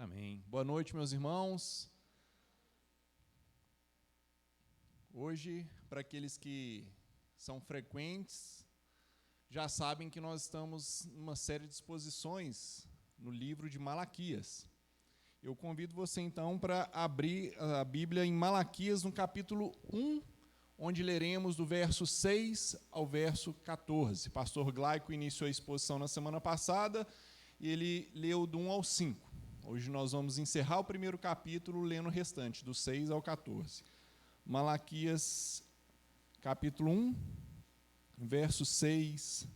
Amém. Boa noite, meus irmãos. Hoje, para aqueles que são frequentes, já sabem que nós estamos numa série de exposições no livro de Malaquias. Eu convido você, então, para abrir a Bíblia em Malaquias, no capítulo 1, onde leremos do verso 6 ao verso 14. Pastor Glaico iniciou a exposição na semana passada e ele leu do 1 ao 5. Hoje nós vamos encerrar o primeiro capítulo lendo o restante, do 6 ao 14. Malaquias, capítulo 1, verso 6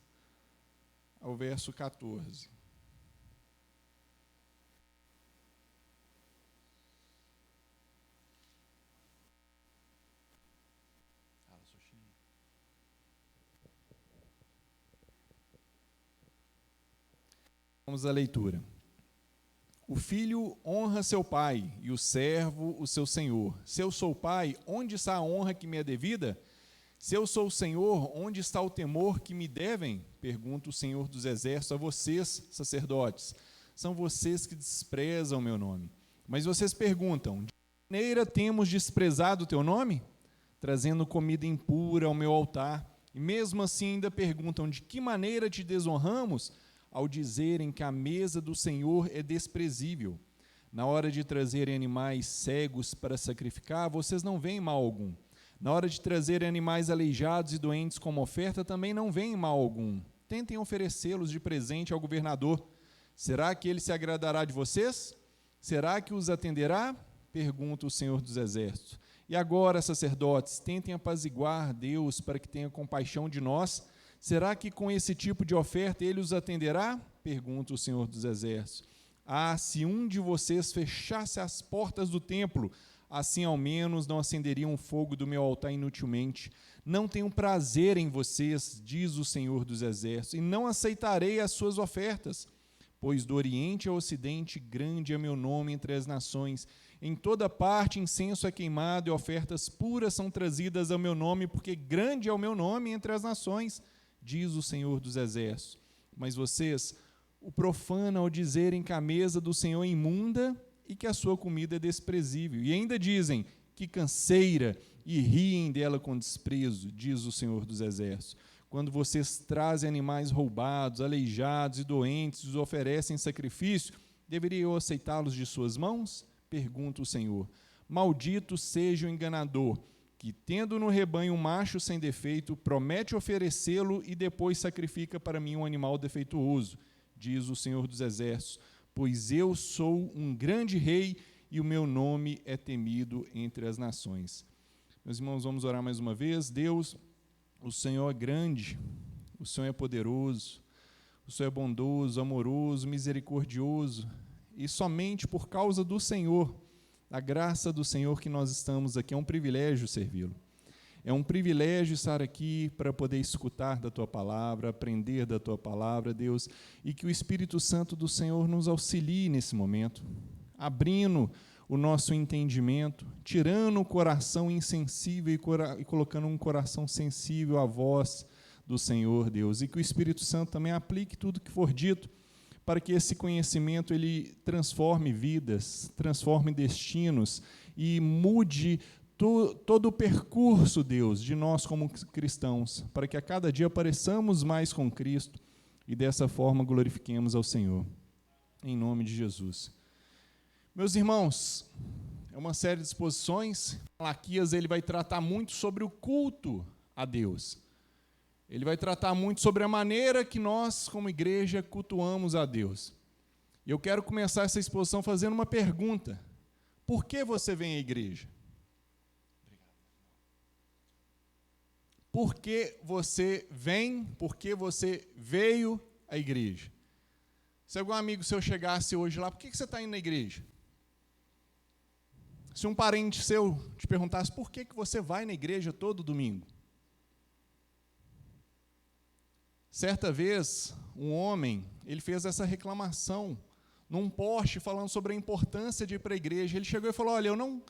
ao verso 14. Vamos à leitura. O filho honra seu pai, e o servo o seu senhor. Se eu sou pai, onde está a honra que me é devida? Se eu sou o senhor, onde está o temor que me devem? Pergunta o Senhor dos Exércitos a vocês, sacerdotes. São vocês que desprezam o meu nome. Mas vocês perguntam, de que maneira temos desprezado o teu nome? Trazendo comida impura ao meu altar. E mesmo assim ainda perguntam, de que maneira te desonramos? Ao dizerem que a mesa do Senhor é desprezível. Na hora de trazerem animais cegos para sacrificar, vocês não veem mal algum. Na hora de trazerem animais aleijados e doentes como oferta, também não veem mal algum. Tentem oferecê-los de presente ao governador. Será que ele se agradará de vocês? Será que os atenderá? Pergunta o Senhor dos Exércitos. E agora, sacerdotes, tentem apaziguar Deus para que tenha compaixão de nós. Será que com esse tipo de oferta ele os atenderá? Pergunta o Senhor dos Exércitos. Ah, se um de vocês fechasse as portas do templo, assim ao menos não acenderiam o fogo do meu altar inutilmente. Não tenho prazer em vocês, diz o Senhor dos Exércitos, e não aceitarei as suas ofertas. Pois do Oriente ao Ocidente grande é meu nome entre as nações. Em toda parte incenso é queimado e ofertas puras são trazidas ao meu nome, porque grande é o meu nome entre as nações, diz o Senhor dos Exércitos. Mas vocês o profanam ao dizerem que a mesa do Senhor é imunda e que a sua comida é desprezível. E ainda dizem, que canseira, e riem dela com desprezo, diz o Senhor dos Exércitos. Quando vocês trazem animais roubados, aleijados e doentes, e os oferecem em sacrifício, deveria eu aceitá-los de suas mãos? Pergunta o Senhor. Maldito seja o enganador, que, tendo no rebanho um macho sem defeito, promete oferecê-lo e depois sacrifica para mim um animal defeituoso, diz o Senhor dos Exércitos, pois eu sou um grande rei e o meu nome é temido entre as nações. Meus irmãos, vamos orar mais uma vez. Deus, o Senhor é grande, o Senhor é poderoso, o Senhor é bondoso, amoroso, misericordioso, e somente por causa do Senhor, a graça do Senhor que nós estamos aqui, é um privilégio servi-lo. É um privilégio estar aqui para poder escutar da Tua palavra, aprender da Tua palavra, Deus, e que o Espírito Santo do Senhor nos auxilie nesse momento, abrindo o nosso entendimento, tirando o coração insensível e colocando um coração sensível à voz do Senhor, Deus, e que o Espírito Santo também aplique tudo que for dito, para que esse conhecimento ele transforme vidas, transforme destinos e mude todo o percurso, Deus, de nós como cristãos, para que a cada dia pareçamos mais com Cristo e dessa forma glorifiquemos ao Senhor. Em nome de Jesus. Meus irmãos, é uma série de exposições. Malaquias ele vai tratar muito sobre o culto a Deus. Ele vai tratar muito sobre a maneira que nós, como igreja, cultuamos a Deus. E eu quero começar essa exposição fazendo uma pergunta. Por que você vem à igreja? Por que você vem? Por que você veio à igreja? Se algum amigo seu chegasse hoje lá, por que você está indo na igreja? Se um parente seu te perguntasse, por que você vai na igreja todo domingo? Certa vez, um homem, ele fez essa reclamação num post falando sobre a importância de ir para a igreja. Ele chegou e falou, olha, eu não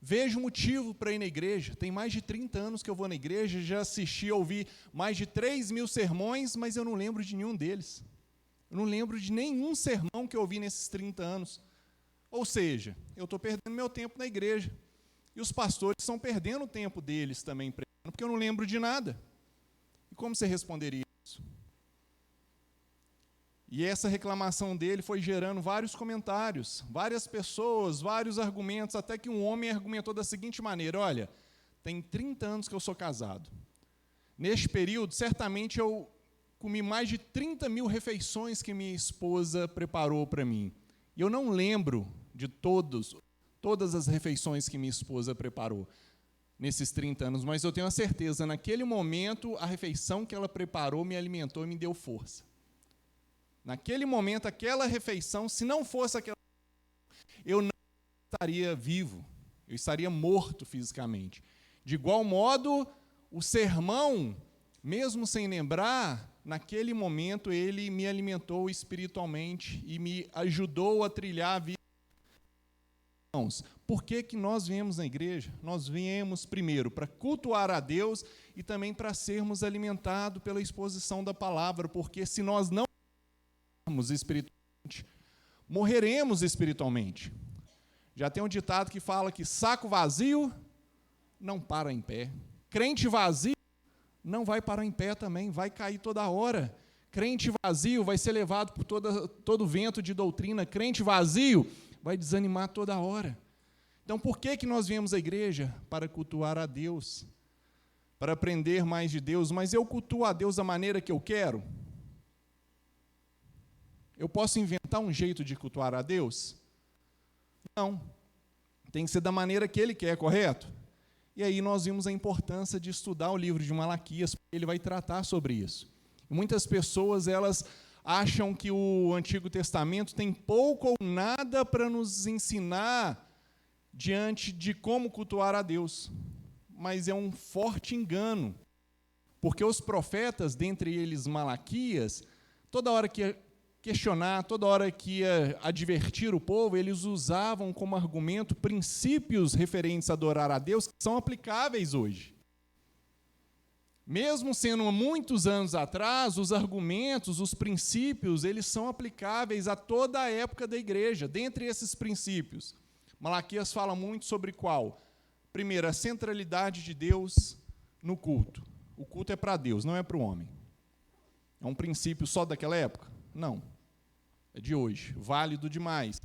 vejo motivo para ir na igreja. Tem mais de 30 anos que eu vou na igreja, já assisti, ouvi mais de 3.000 sermões, mas eu não lembro de nenhum deles. Eu não lembro de nenhum sermão que eu ouvi nesses 30 anos. Ou seja, eu estou perdendo meu tempo na igreja. E os pastores estão perdendo o tempo deles também pregando, porque eu não lembro de nada. E como você responderia isso? E essa reclamação dele foi gerando vários comentários, várias pessoas, vários argumentos, até que um homem argumentou da seguinte maneira: olha, tem 30 anos que eu sou casado. Neste período, certamente eu comi mais de 30 mil refeições que minha esposa preparou para mim. E eu não lembro de todas as refeições que minha esposa preparou nesses 30 anos, mas eu tenho a certeza, naquele momento, a refeição que ela preparou me alimentou e me deu força. Naquele momento, aquela refeição, se não fosse aquela, eu não estaria vivo, eu estaria morto fisicamente. De igual modo, o sermão, mesmo sem lembrar, naquele momento ele me alimentou espiritualmente e me ajudou a trilhar a vida. Irmãos, por que nós viemos na igreja? Nós viemos primeiro para cultuar a Deus e também para sermos alimentados pela exposição da palavra, porque se nós não espiritualmente, morreremos espiritualmente. Já tem um ditado que fala que saco vazio não para em pé. Crente vazio não vai parar em pé também, vai cair toda hora. Crente vazio vai ser levado por todo vento de doutrina. Crente vazio vai desanimar toda hora. Então, por que nós viemos à igreja? Para cultuar a Deus, para aprender mais de Deus. Mas eu cultuo a Deus da maneira que eu quero? Eu posso inventar um jeito de cultuar a Deus? Não. Tem que ser da maneira que Ele quer, correto? E aí nós vimos a importância de estudar o livro de Malaquias, porque ele vai tratar sobre isso. E muitas pessoas, elas acham que o Antigo Testamento tem pouco ou nada para nos ensinar diante de como cultuar a Deus. Mas é um forte engano, porque os profetas, dentre eles Malaquias, toda hora que ia questionar, toda hora que ia advertir o povo, eles usavam como argumento princípios referentes a adorar a Deus que são aplicáveis hoje. Mesmo sendo muitos anos atrás, os argumentos, os princípios, eles são aplicáveis a toda a época da igreja. Dentre esses princípios, Malaquias fala muito sobre qual? Primeiro, a centralidade de Deus no culto. O culto é para Deus, não é para o homem. É um princípio só daquela época? Não. É de hoje, válido demais.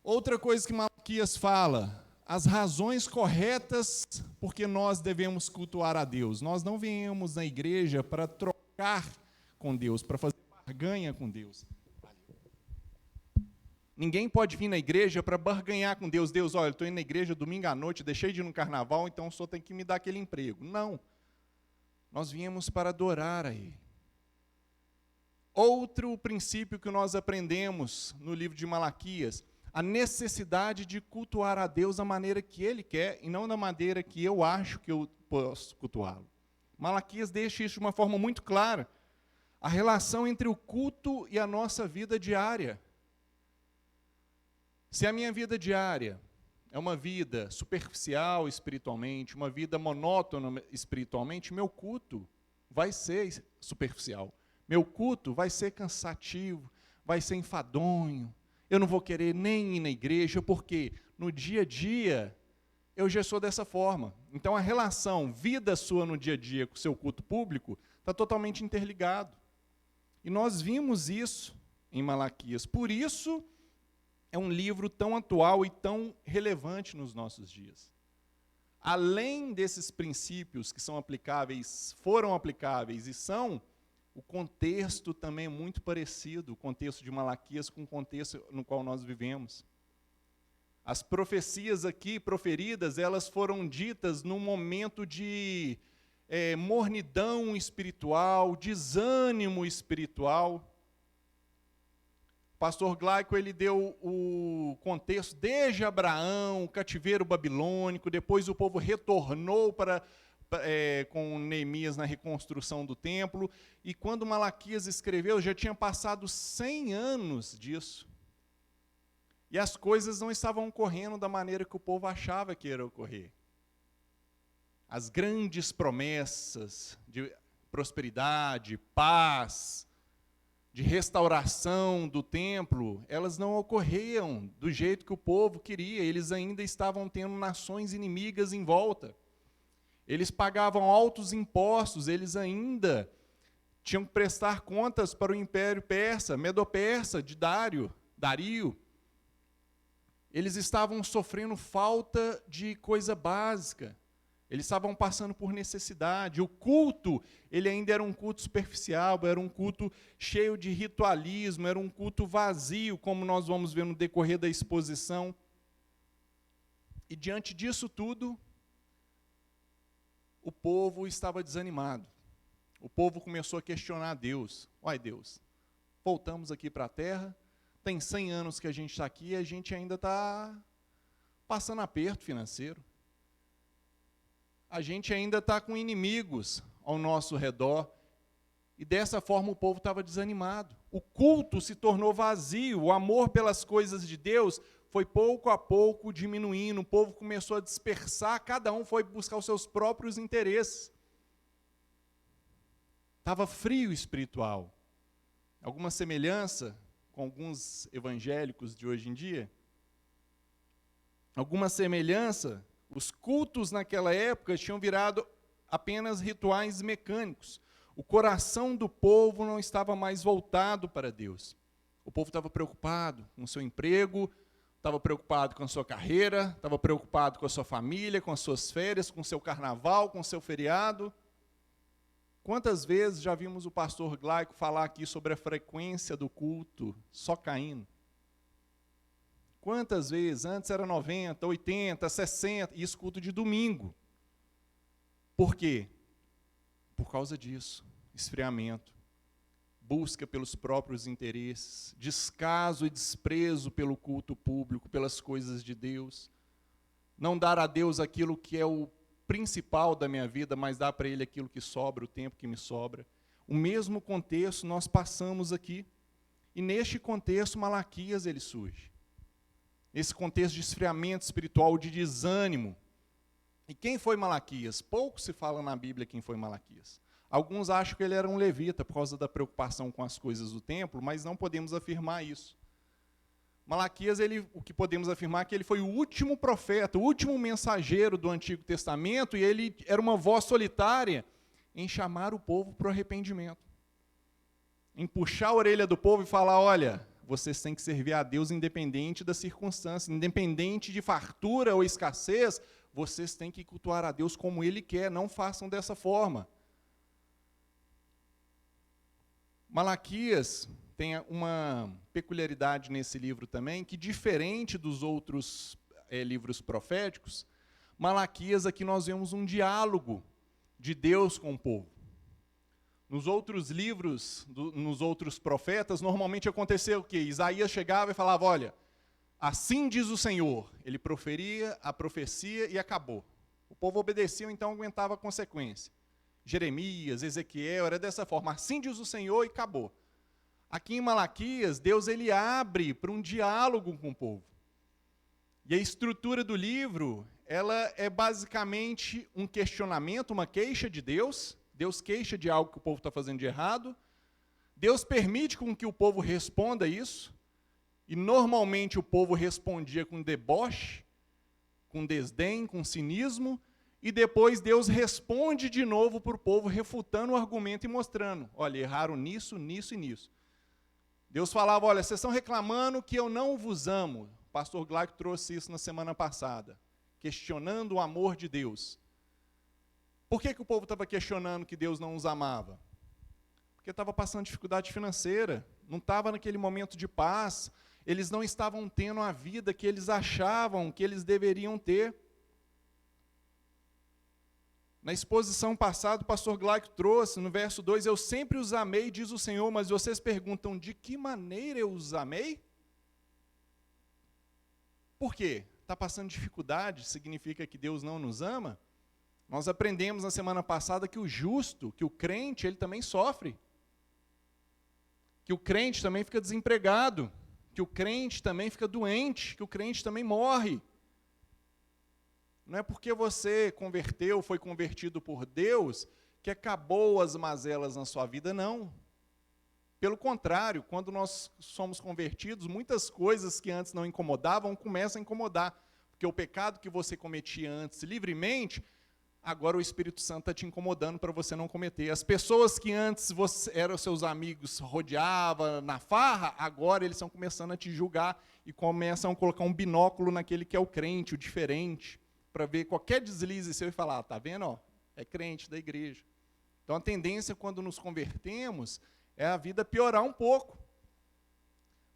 Outra coisa que Malaquias fala, as razões corretas porque nós devemos cultuar a Deus. Nós não viemos na igreja para trocar com Deus, para fazer barganha com Deus. Ninguém pode vir na igreja para barganhar com Deus. Deus, olha, eu estou indo na igreja domingo à noite, deixei de ir no carnaval, então o senhor tem que me dar aquele emprego. Não. Nós viemos para adorar a Ele. Outro princípio que nós aprendemos no livro de Malaquias, a necessidade de cultuar a Deus da maneira que Ele quer e não da maneira que eu acho que eu posso cultuá-lo. Malaquias deixa isso de uma forma muito clara. A relação entre o culto e a nossa vida diária. Se a minha vida diária é uma vida superficial espiritualmente, uma vida monótona espiritualmente, meu culto vai ser superficial. Meu culto vai ser cansativo, vai ser enfadonho. Eu não vou querer nem ir na igreja, porque no dia a dia eu já sou dessa forma. Então a relação vida sua no dia a dia com o seu culto público está totalmente interligado. E nós vimos isso em Malaquias. Por isso é um livro tão atual e tão relevante nos nossos dias. Além desses princípios que são aplicáveis, foram aplicáveis e são, o contexto também é muito parecido, o contexto de Malaquias com o contexto no qual nós vivemos. As profecias aqui proferidas, elas foram ditas num momento de mornidão espiritual, desânimo espiritual. O pastor Glaico, ele deu o contexto desde Abraão, o cativeiro babilônico, depois o povo retornou com Neemias na reconstrução do templo, e quando Malaquias escreveu, já tinha passado 100 anos disso. E as coisas não estavam ocorrendo da maneira que o povo achava que ia ocorrer. As grandes promessas de prosperidade, paz, de restauração do templo, elas não ocorriam do jeito que o povo queria. Eles ainda estavam tendo nações inimigas em volta. Eles pagavam altos impostos, eles ainda tinham que prestar contas para o Império Persa, Medo-Persa, de Dario. Eles estavam sofrendo falta de coisa básica. Eles estavam passando por necessidade. O culto, ele ainda era um culto superficial, era um culto cheio de ritualismo, era um culto vazio, como nós vamos ver no decorrer da exposição. E diante disso tudo, o povo estava desanimado. O povo começou a questionar Deus. Uai, Deus, voltamos aqui para a terra, tem 100 anos que a gente está aqui e a gente ainda está passando aperto financeiro. A gente ainda está com inimigos ao nosso redor. E dessa forma o povo estava desanimado. O culto se tornou vazio, o amor pelas coisas de Deus foi pouco a pouco diminuindo, o povo começou a dispersar, cada um foi buscar os seus próprios interesses. Estava frio espiritual. Alguma semelhança com alguns evangélicos de hoje em dia? Alguma semelhança? Os cultos naquela época tinham virado apenas rituais mecânicos. O coração do povo não estava mais voltado para Deus. O povo estava preocupado com o seu emprego, estava preocupado com a sua carreira, estava preocupado com a sua família, com as suas férias, com o seu carnaval, com o seu feriado. Quantas vezes já vimos o pastor Glaico falar aqui sobre a frequência do culto só caindo? Quantas vezes? Antes era 90, 80, 60, e isso culto de domingo. Por quê? Por causa disso, esfriamento, busca pelos próprios interesses, descaso e desprezo pelo culto público, pelas coisas de Deus, não dar a Deus aquilo que é o principal da minha vida, mas dar para Ele aquilo que sobra, o tempo que me sobra. O mesmo contexto nós passamos aqui, e neste contexto Malaquias ele surge. Esse contexto de esfriamento espiritual, de desânimo. E quem foi Malaquias? Pouco se fala na Bíblia quem foi Malaquias. Alguns acham que ele era um levita por causa da preocupação com as coisas do templo, mas não podemos afirmar isso. Malaquias, o que podemos afirmar é que ele foi o último profeta, o último mensageiro do Antigo Testamento, e ele era uma voz solitária em chamar o povo para o arrependimento. Em puxar a orelha do povo e falar, olha, vocês têm que servir a Deus independente das circunstâncias, independente de fartura ou escassez, vocês têm que cultuar a Deus como Ele quer, não façam dessa forma. Malaquias tem uma peculiaridade nesse livro também, que diferente dos outros livros proféticos, Malaquias aqui nós vemos um diálogo de Deus com o povo. Nos outros livros, nos outros profetas, normalmente aconteceu o quê? Isaías chegava e falava, olha, assim diz o Senhor. Ele proferia a profecia e acabou. O povo obedecia, então aguentava a consequência. Jeremias, Ezequiel, era dessa forma, assim diz o Senhor e acabou. Aqui em Malaquias, Deus ele abre para um diálogo com o povo. E a estrutura do livro, ela é basicamente um questionamento, uma queixa de Deus. Deus queixa de algo que o povo está fazendo de errado. Deus permite com que o povo responda isso. E normalmente o povo respondia com deboche, com desdém, com cinismo. E depois Deus responde de novo para o povo, refutando o argumento e mostrando. Olha, erraram nisso, nisso e nisso. Deus falava, olha, vocês estão reclamando que eu não vos amo. O pastor Glaico trouxe isso na semana passada. Questionando o amor de Deus. Por que o povo estava questionando que Deus não os amava? Porque estava passando dificuldade financeira, não estava naquele momento de paz, eles não estavam tendo a vida que eles achavam que eles deveriam ter. Na exposição passada, o pastor Glaico trouxe, no verso 2, eu sempre os amei, diz o Senhor, mas vocês perguntam, de que maneira eu os amei? Por quê? Está passando dificuldade, significa que Deus não nos ama? Nós aprendemos na semana passada que o justo, que o crente, ele também sofre. Que o crente também fica desempregado. Que o crente também fica doente. Que o crente também morre. Não é porque você converteu, foi convertido por Deus, que acabou as mazelas na sua vida, não. Pelo contrário, quando nós somos convertidos, muitas coisas que antes não incomodavam começam a incomodar. Porque o pecado que você cometia antes livremente, agora o Espírito Santo está te incomodando para você não cometer. As pessoas que antes eram seus amigos, rodeava na farra, agora eles estão começando a te julgar e começam a colocar um binóculo naquele que é o crente, o diferente, para ver qualquer deslize seu e falar, tá vendo? Ó, é crente da igreja. Então a tendência quando nos convertemos é a vida piorar um pouco.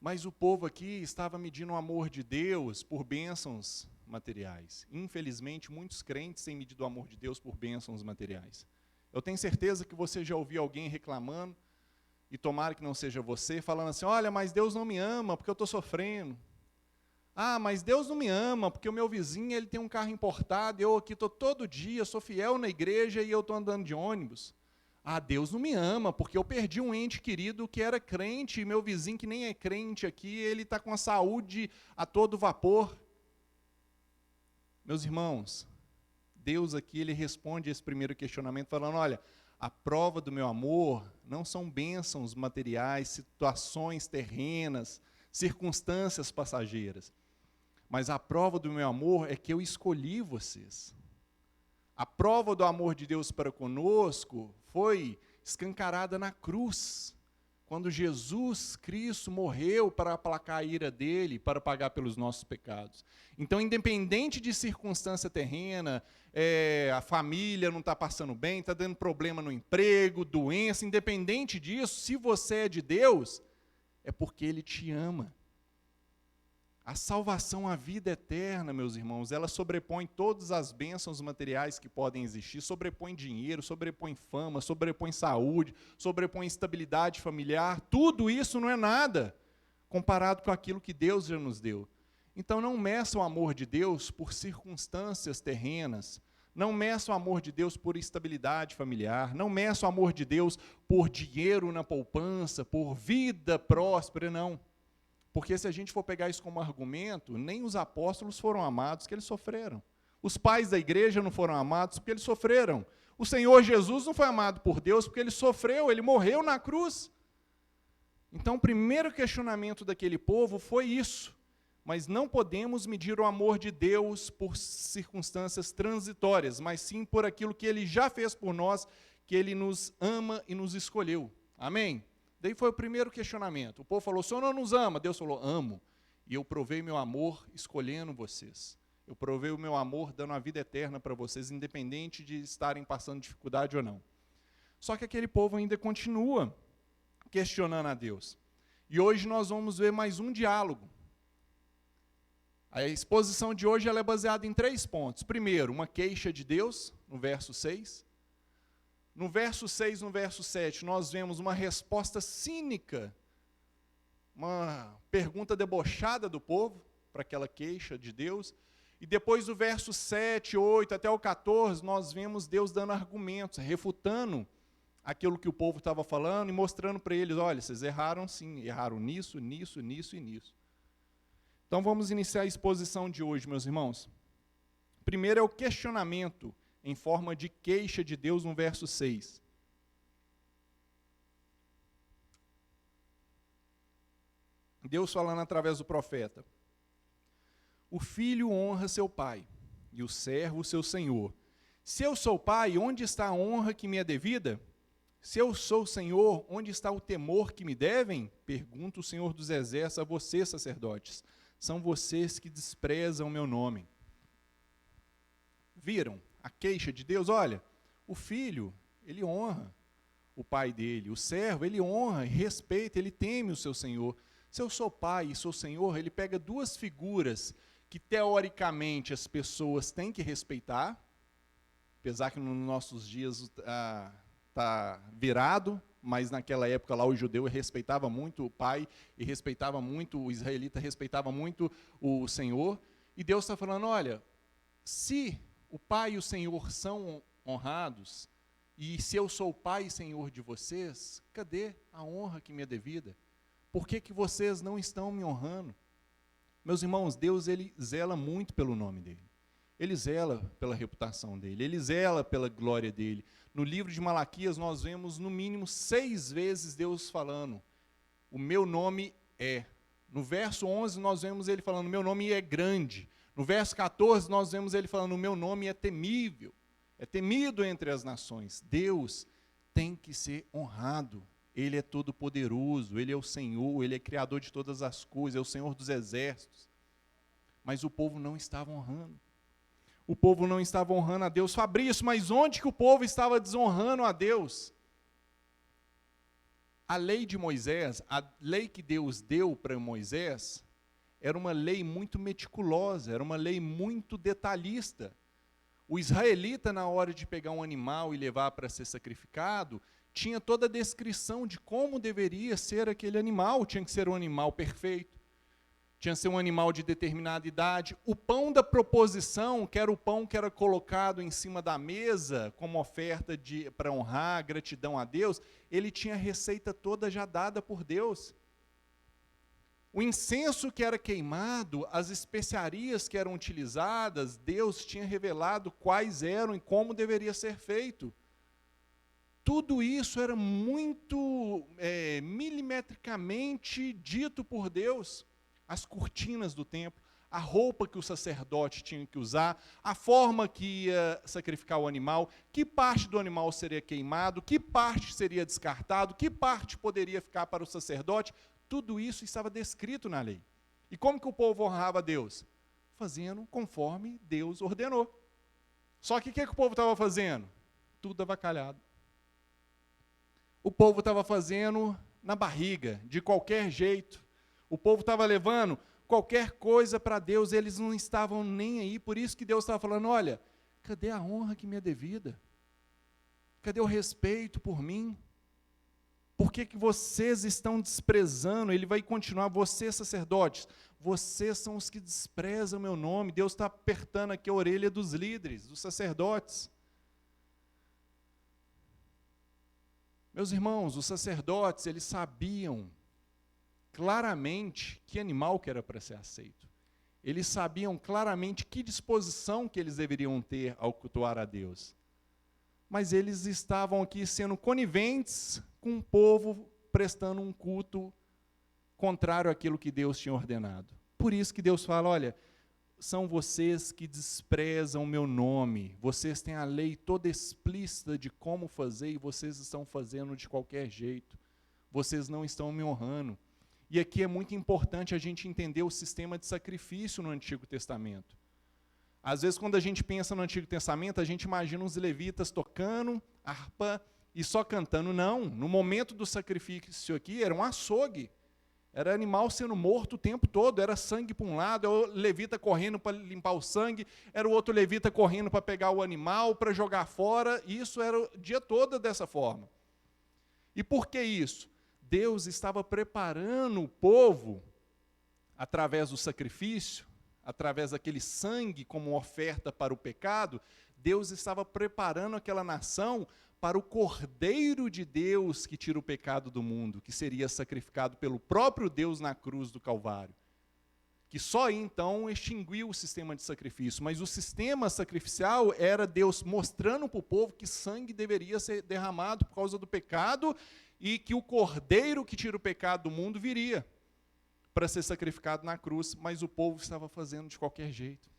Mas o povo aqui estava medindo o amor de Deus por bênçãos materiais. Infelizmente, muitos crentes têm medido o amor de Deus por bênçãos materiais. Eu tenho certeza que você já ouviu alguém reclamando, e tomara que não seja você, falando assim, olha, mas Deus não me ama porque eu estou sofrendo. Ah, mas Deus não me ama porque o meu vizinho ele tem um carro importado, eu aqui estou todo dia, sou fiel na igreja e eu estou andando de ônibus. Ah, Deus não me ama, porque eu perdi um ente querido que era crente, e meu vizinho que nem é crente aqui, ele está com a saúde a todo vapor. Meus irmãos, Deus aqui, ele responde esse primeiro questionamento falando, olha, a prova do meu amor não são bênçãos materiais, situações terrenas, circunstâncias passageiras, mas a prova do meu amor é que eu escolhi vocês. A prova do amor de Deus para conosco foi escancarada na cruz, quando Jesus Cristo morreu para aplacar a ira dele, para pagar pelos nossos pecados. Então, independente de circunstância terrena, a família não está passando bem, está dando problema no emprego, doença, independente disso, se você é de Deus, é porque Ele te ama. A salvação, a vida eterna, meus irmãos, ela sobrepõe todas as bênçãos materiais que podem existir, sobrepõe dinheiro, sobrepõe fama, sobrepõe saúde, sobrepõe estabilidade familiar, tudo isso não é nada comparado com aquilo que Deus já nos deu. Então não meça o amor de Deus por circunstâncias terrenas, não meça o amor de Deus por estabilidade familiar, não meça o amor de Deus por dinheiro na poupança, por vida próspera, não. Porque se a gente for pegar isso como argumento, nem os apóstolos foram amados, que eles sofreram. Os pais da igreja não foram amados, porque eles sofreram. O Senhor Jesus não foi amado por Deus, porque ele sofreu, ele morreu na cruz. Então, o primeiro questionamento daquele povo foi isso. Mas não podemos medir o amor de Deus por circunstâncias transitórias, mas sim por aquilo que Ele já fez por nós, que Ele nos ama e nos escolheu. Amém? Daí foi o primeiro questionamento. O povo falou, o Senhor não nos ama? Deus falou, amo. E eu provei meu amor escolhendo vocês. Eu provei o meu amor dando a vida eterna para vocês, independente de estarem passando dificuldade ou não. Só que aquele povo ainda continua questionando a Deus. E hoje nós vamos ver mais um diálogo. A exposição de hoje ela é baseada em 3 pontos. Primeiro, uma queixa de Deus, no verso 6. No verso 6, no verso 7, nós vemos uma resposta cínica, uma pergunta debochada do povo para aquela queixa de Deus. E depois do verso 7, 8 até o 14, nós vemos Deus dando argumentos, refutando aquilo que o povo estava falando e mostrando para eles, olha, vocês erraram sim, erraram nisso, nisso, nisso e nisso. Então vamos iniciar a exposição de hoje, meus irmãos. Primeiro é o questionamento em forma de queixa de Deus no verso 6. Deus falando através do profeta. O filho honra seu pai, e o servo seu senhor. Se eu sou pai, onde está a honra que me é devida? Se eu sou senhor, onde está o temor que me devem? Pergunta o Senhor dos Exércitos a vocês, sacerdotes. São vocês que desprezam o meu nome. Viram a queixa de Deus? Olha, o filho, ele honra o pai dele. O servo, ele honra e respeita, ele teme o seu senhor. Se eu sou pai e sou senhor, ele pega 2 figuras que, teoricamente, as pessoas têm que respeitar, apesar que nos nossos dias está virado, mas naquela época lá o judeu respeitava muito o pai, e respeitava muito, o israelita respeitava muito o Senhor, e Deus está falando, olha, se o pai e o Senhor são honrados, e se eu sou o pai e Senhor de vocês, cadê a honra que me é devida? Por que que vocês não estão me honrando? Meus irmãos, Deus ele zela muito pelo nome dele. Ele zela pela reputação dele, ele zela pela glória dele. No livro de Malaquias nós vemos no mínimo 6 vezes Deus falando, o meu nome é. No verso 11 nós vemos ele falando, o meu nome é grande. No verso 14 nós vemos ele falando, o meu nome é temível. É temido entre as nações. Deus tem que ser honrado. Ele é todo poderoso, Ele é o Senhor, Ele é criador de todas as coisas, é o Senhor dos exércitos. Mas o povo não estava honrando. O povo não estava honrando a Deus. Fabrício, mas onde que o povo estava desonrando a Deus? A lei de Moisés, a lei que Deus deu para Moisés, era uma lei muito meticulosa, era uma lei muito detalhista. O israelita, na hora de pegar um animal e levar para ser sacrificado, tinha toda a descrição de como deveria ser aquele animal. Tinha que ser um animal perfeito, tinha que ser um animal de determinada idade. O pão da proposição, que era o pão que era colocado em cima da mesa como oferta para honrar a gratidão a Deus, ele tinha a receita toda já dada por Deus. O incenso que era queimado, as especiarias que eram utilizadas, Deus tinha revelado quais eram e como deveria ser feito. Tudo isso era muito milimetricamente dito por Deus. As cortinas do templo, a roupa que o sacerdote tinha que usar, a forma que ia sacrificar o animal, que parte do animal seria queimado, que parte seria descartado, que parte poderia ficar para o sacerdote. Tudo isso estava descrito na lei. E como que o povo honrava a Deus? Fazendo conforme Deus ordenou. Só que o que o povo estava fazendo? Tudo avacalhado. O povo estava fazendo na barriga, de qualquer jeito. O povo estava levando qualquer coisa para Deus, eles não estavam nem aí. Por isso que Deus estava falando, olha, cadê a honra que me é devida? Cadê o respeito por mim? Por que vocês estão desprezando? Ele vai continuar, vocês sacerdotes, vocês são os que desprezam o meu nome. Deus está apertando aqui a orelha dos líderes, dos sacerdotes. Meus irmãos, os sacerdotes, eles sabiam claramente que animal que era para ser aceito. Eles sabiam claramente que disposição que eles deveriam ter ao cultuar a Deus. Mas eles estavam aqui sendo coniventes com o povo prestando um culto contrário àquilo que Deus tinha ordenado. Por isso que Deus fala, olha, são vocês que desprezam o meu nome, vocês têm a lei toda explícita de como fazer e vocês estão fazendo de qualquer jeito, vocês não estão me honrando. E aqui é muito importante a gente entender o sistema de sacrifício no Antigo Testamento. Às vezes, quando a gente pensa no Antigo Testamento, a gente imagina os levitas tocando harpa e só cantando. Não, no momento do sacrifício aqui, era um açougue. Era animal sendo morto o tempo todo, era sangue para um lado, era o levita correndo para limpar o sangue, era o outro levita correndo para pegar o animal, para jogar fora, e isso era o dia todo dessa forma. E por que isso? Deus estava preparando o povo, através do sacrifício, através daquele sangue como oferta para o pecado, Deus estava preparando aquela nação para o Cordeiro de Deus que tira o pecado do mundo, que seria sacrificado pelo próprio Deus na cruz do Calvário. Que só aí, então, extinguiu o sistema de sacrifício. Mas o sistema sacrificial era Deus mostrando para o povo que sangue deveria ser derramado por causa do pecado e que o Cordeiro que tira o pecado do mundo viria para ser sacrificado na cruz, mas o povo estava fazendo de qualquer jeito.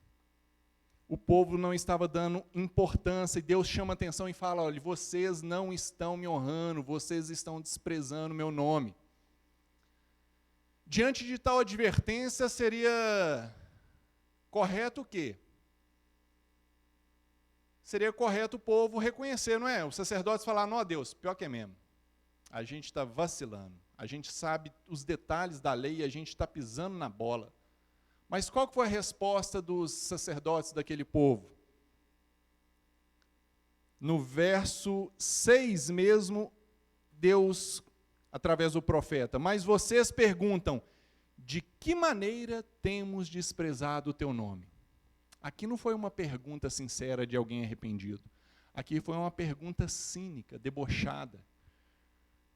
O povo não estava dando importância, e Deus chama atenção e fala, olha, vocês não estão me honrando, vocês estão desprezando o meu nome. Diante de tal advertência, seria correto o quê? Seria correto o povo reconhecer, não é? Os sacerdotes falaram, não, Deus, pior que é mesmo. A gente está vacilando, a gente sabe os detalhes da lei e a gente está pisando na bola. Mas qual foi a resposta dos sacerdotes daquele povo? No verso 6 mesmo, Deus, através do profeta, mas vocês perguntam, de que maneira temos desprezado o teu nome? Aqui não foi uma pergunta sincera de alguém arrependido. Aqui foi uma pergunta cínica, debochada.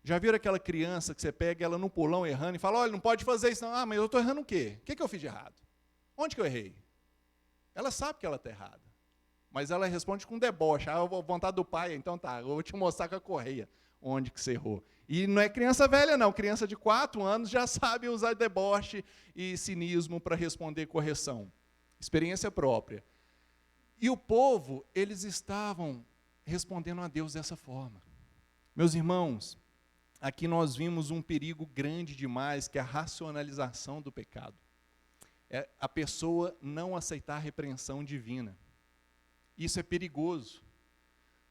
Já viram aquela criança que você pega ela no pulão errando e fala, olha, não pode fazer isso não. Ah, mas eu estou errando o quê? O que eu fiz de errado? Onde que eu errei? Ela sabe que ela está errada. Mas ela responde com deboche. Ah, a vontade do pai, então tá, eu vou te mostrar com a correia. onde que você errou. E não é criança velha, não. Criança de 4 anos já sabe usar deboche e cinismo para responder correção. Experiência própria. E o povo, eles estavam respondendo a Deus dessa forma. Meus irmãos, aqui nós vimos um perigo grande demais, que é a racionalização do pecado. É a pessoa não aceitar a repreensão divina. Isso é perigoso.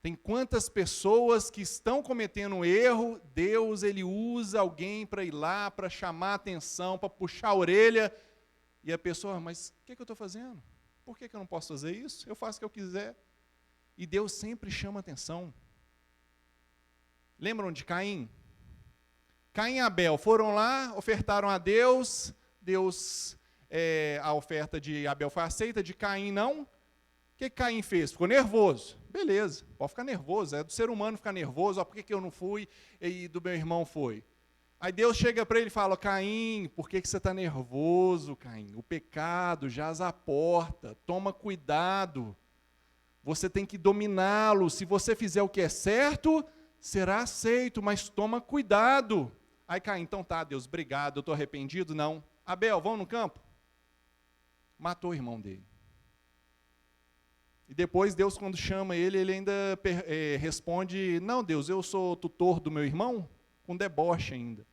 Tem quantas pessoas que estão cometendo um erro, Deus ele usa alguém para ir lá, para chamar a atenção, para puxar a orelha, e a pessoa, mas o que eu estou fazendo? Por que eu não posso fazer isso? Eu faço o que eu quiser. E Deus sempre chama a atenção. Lembram de Caim? Caim e Abel foram lá, ofertaram a Deus, a oferta de Abel foi aceita, de Caim não. O que Caim fez? Ficou nervoso. Beleza, pode ficar nervoso, é do ser humano ficar nervoso, por que eu não fui e do meu irmão foi? Aí Deus chega para ele e fala, Caim, por que você está nervoso, Caim? O pecado jaz à porta, toma cuidado, você tem que dominá-lo, se você fizer o que é certo, será aceito, mas toma cuidado. Aí Caim, então tá, Deus, obrigado, eu estou arrependido? Não. Abel, vamos no campo? Matou o irmão dele. E depois Deus, quando chama ele ainda responde, não Deus, eu sou tutor do meu irmão? Com deboche ainda.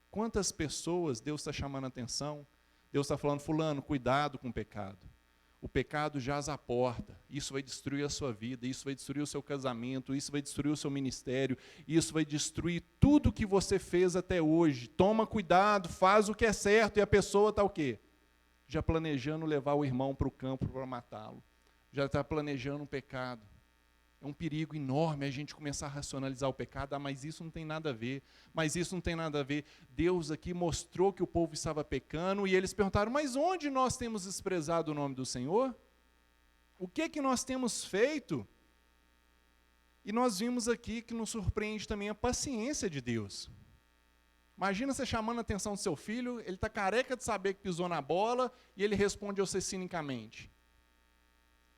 Quantas pessoas Deus está chamando a atenção? Deus está falando, fulano, cuidado com o pecado. O pecado jaz à porta, isso vai destruir a sua vida, isso vai destruir o seu casamento, isso vai destruir o seu ministério, isso vai destruir tudo que você fez até hoje. Toma cuidado, faz o que é certo, e a pessoa está o quê? Já planejando levar o irmão para o campo para matá-lo. Já está planejando um pecado. É um perigo enorme a gente começar a racionalizar o pecado, mas isso não tem nada a ver, Deus aqui mostrou que o povo estava pecando, e eles perguntaram, mas onde nós temos desprezado o nome do Senhor? O que nós temos feito? E nós vimos aqui que nos surpreende também a paciência de Deus. Imagina você chamando a atenção do seu filho, ele está careca de saber que pisou na bola, e ele responde a você cinicamente.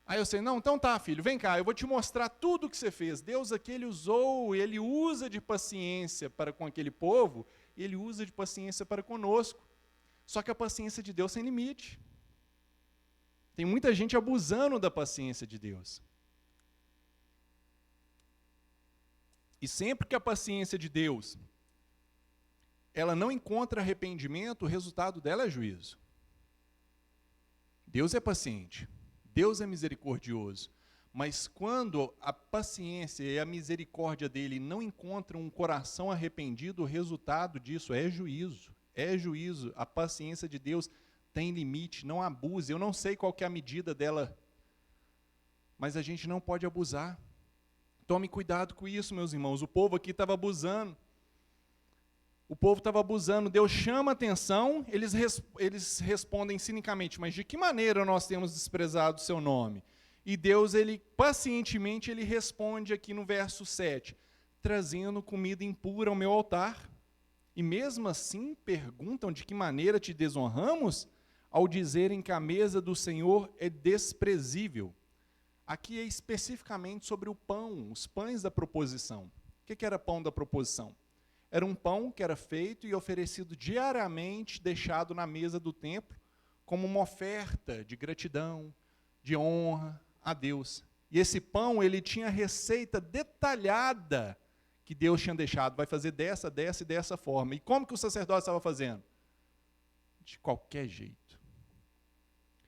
Aí eu sei, não, então tá, filho, vem cá, eu vou te mostrar tudo o que você fez. Deus aqui, ele usa de paciência para com aquele povo, e ele usa de paciência para conosco. Só que a paciência de Deus tem limite. Tem muita gente abusando da paciência de Deus. E sempre que a paciência de Deus, ela não encontra arrependimento, o resultado dela é juízo. Deus é paciente. Deus é misericordioso, mas quando a paciência e a misericórdia dele não encontram um coração arrependido, o resultado disso é juízo, a paciência de Deus tem limite, não abuse, eu não sei qual que é a medida dela, mas a gente não pode abusar, tome cuidado com isso, meus irmãos, o povo aqui estava abusando, Deus chama a atenção, eles respondem cinicamente, mas de que maneira nós temos desprezado o seu nome? E Deus, pacientemente, ele responde aqui no verso 7, trazendo comida impura ao meu altar. E mesmo assim perguntam de que maneira te desonramos, ao dizerem que a mesa do Senhor é desprezível. Aqui é especificamente sobre o pão, os pães da proposição. O que era pão da proposição? Era um pão que era feito e oferecido diariamente, deixado na mesa do templo, como uma oferta de gratidão, de honra a Deus. E esse pão, ele tinha receita detalhada que Deus tinha deixado. Vai fazer dessa e dessa forma. E como que o sacerdote estava fazendo? De qualquer jeito.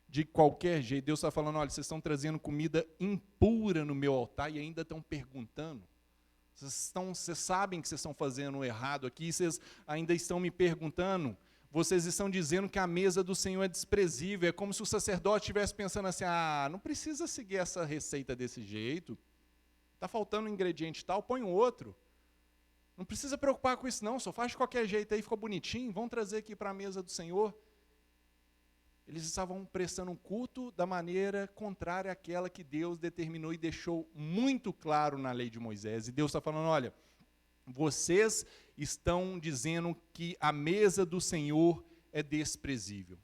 De qualquer jeito. Deus está falando, olha, vocês estão trazendo comida impura no meu altar e ainda estão perguntando. Vocês sabem que vocês estão fazendo errado aqui, vocês ainda estão me perguntando, vocês estão dizendo que a mesa do Senhor é desprezível, é como se o sacerdote estivesse pensando assim, não precisa seguir essa receita desse jeito, está faltando um ingrediente tal, põe um outro, não precisa preocupar com isso não, só faz de qualquer jeito aí, ficou bonitinho, vamos trazer aqui para a mesa do Senhor. Eles estavam prestando um culto da maneira contrária àquela que Deus determinou e deixou muito claro na lei de Moisés. E Deus está falando, olha, vocês estão dizendo que a mesa do Senhor é desprezível.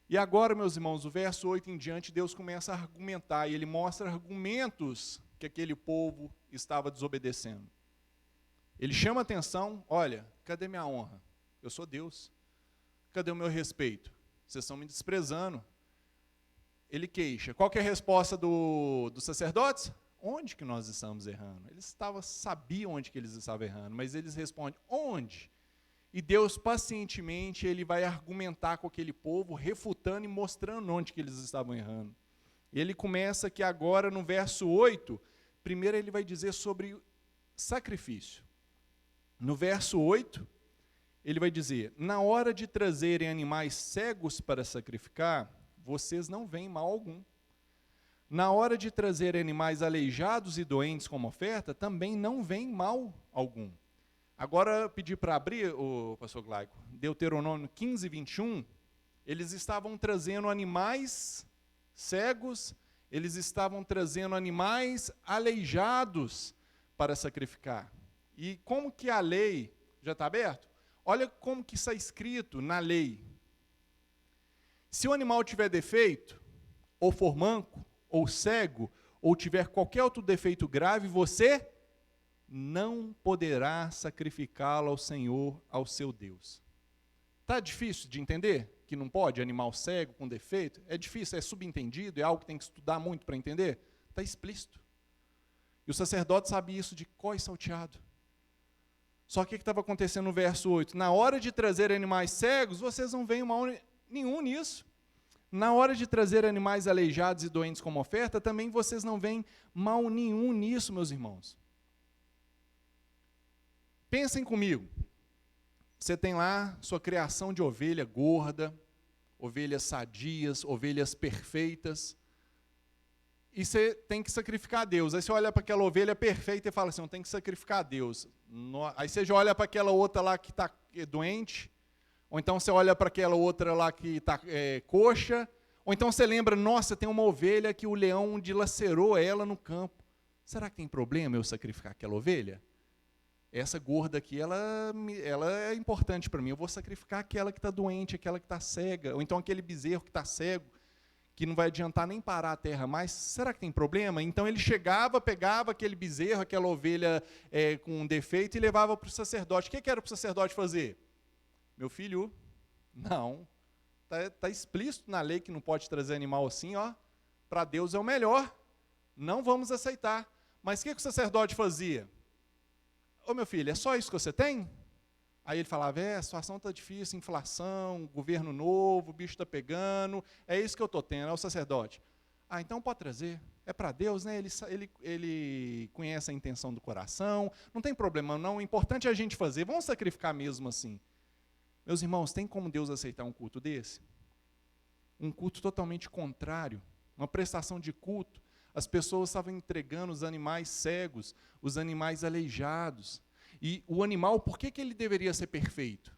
E agora, meus irmãos, o verso 8 em diante, Deus começa a argumentar, e ele mostra argumentos que aquele povo estava desobedecendo. Ele chama a atenção, olha, cadê minha honra? Eu sou Deus. Cadê o meu respeito? Vocês estão me desprezando. Ele queixa. Qual que é a resposta dos sacerdotes? Onde que nós estamos errando? Eles sabiam onde que eles estavam errando, mas eles respondem, onde? E Deus, pacientemente, ele vai argumentar com aquele povo, refutando e mostrando onde que eles estavam errando. E ele começa que agora, no verso 8, primeiro ele vai dizer sobre sacrifício. No verso 8, ele vai dizer, na hora de trazerem animais cegos para sacrificar, vocês não veem mal algum. Na hora de trazer animais aleijados e doentes como oferta, também não vem mal algum. Agora, eu pedi para abrir, o pastor Glaico, Deuteronômio 15, 21, eles estavam trazendo animais cegos, eles estavam trazendo animais aleijados para sacrificar. E como que a lei, já está aberto? Olha como que está escrito na lei. Se o animal tiver defeito, ou for manco, ou cego, ou tiver qualquer outro defeito grave, você não poderá sacrificá-lo ao Senhor, ao seu Deus. Está difícil de entender que não pode animal cego com defeito? É difícil, é subentendido, é algo que tem que estudar muito para entender? Está explícito. E o sacerdote sabia isso de có e salteado. Só que o que estava acontecendo no verso 8? Na hora de trazer animais cegos, vocês não veem mal nenhum nisso. Na hora de trazer animais aleijados e doentes como oferta, também vocês não veem mal nenhum nisso, meus irmãos. Pensem comigo. Você tem lá sua criação de ovelha gorda, ovelhas sadias, ovelhas perfeitas, e você tem que sacrificar a Deus. Aí você olha para aquela ovelha perfeita e fala assim, eu tenho que sacrificar a Deus. Aí você já olha para aquela outra lá que está doente, ou então você olha para aquela outra lá que está coxa, ou então você lembra, nossa, tem uma ovelha que o leão dilacerou ela no campo. Será que tem problema eu sacrificar aquela ovelha? Essa gorda aqui, ela é importante para mim, eu vou sacrificar aquela que está doente, aquela que está cega, ou então aquele bezerro que está cego, que não vai adiantar nem parar a terra mais, será que tem problema? Então ele chegava, pegava aquele bezerro, aquela ovelha com um defeito e levava para o sacerdote. O que era para o sacerdote fazer? Meu filho, não, está explícito na lei que não pode trazer animal assim, ó. Para Deus é o melhor, não vamos aceitar. Mas o que o sacerdote fazia? Ô meu filho, é só isso que você tem? Aí ele falava, a situação está difícil, inflação, governo novo, o bicho está pegando, é isso que eu estou tendo, é o sacerdote. Então pode trazer, é para Deus, né? Ele conhece a intenção do coração, não tem problema não, o importante é a gente fazer, vamos sacrificar mesmo assim. Meus irmãos, tem como Deus aceitar um culto desse? Um culto totalmente contrário, uma prestação de culto. As pessoas estavam entregando os animais cegos, os animais aleijados. E o animal, por que ele deveria ser perfeito?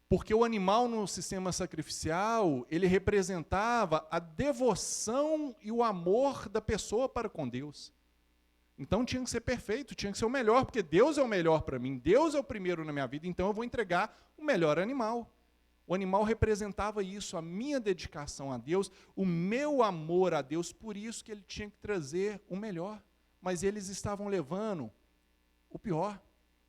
Porque o animal no sistema sacrificial, ele representava a devoção e o amor da pessoa para com Deus. Então tinha que ser perfeito, tinha que ser o melhor, porque Deus é o melhor para mim, Deus é o primeiro na minha vida, então eu vou entregar o melhor animal. O animal representava isso, a minha dedicação a Deus, o meu amor a Deus, por isso que ele tinha que trazer o melhor. Mas eles estavam levando o pior.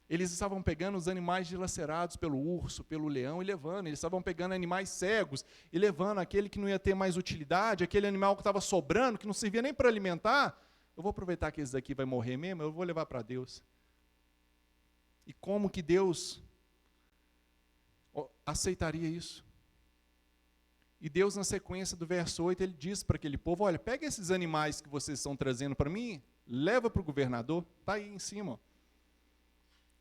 Eles estavam pegando os animais dilacerados pelo urso, pelo leão e levando. Eles estavam pegando animais cegos e levando aquele que não ia ter mais utilidade, aquele animal que estava sobrando, que não servia nem para alimentar. Eu vou aproveitar que esse daqui vai morrer mesmo, eu vou levar para Deus. E como que Deus aceitaria isso? E Deus, na sequência do verso 8, ele diz para aquele povo, olha, pega esses animais que vocês estão trazendo para mim, leva para o governador, está aí em cima. Ó.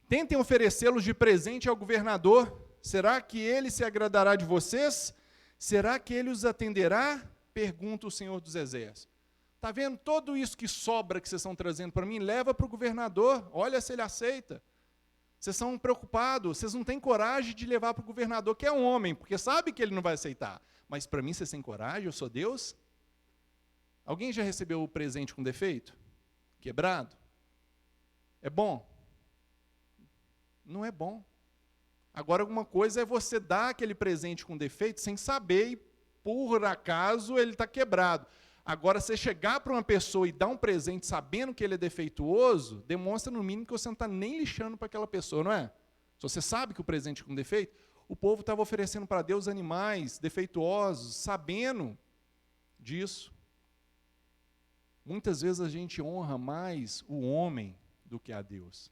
Tentem oferecê-los de presente ao governador, será que ele se agradará de vocês? Será que ele os atenderá? Pergunta o Senhor dos Exércitos. Está vendo tudo isso que sobra que vocês estão trazendo para mim? Leva para o governador, olha se ele aceita. Vocês são preocupados, vocês não têm coragem de levar para o governador, que é um homem, porque sabe que ele não vai aceitar. Mas para mim vocês têm coragem, eu sou Deus? Alguém já recebeu o presente com defeito? Quebrado? É bom? Não é bom. Agora, alguma coisa é você dar aquele presente com defeito sem saber e, por acaso, ele está quebrado. Agora, você chegar para uma pessoa e dar um presente sabendo que ele é defeituoso, demonstra no mínimo que você não está nem lixando para aquela pessoa, não é? Se você sabe que o presente é com defeito, o povo estava oferecendo para Deus animais defeituosos, sabendo disso. Muitas vezes a gente honra mais o homem do que a Deus.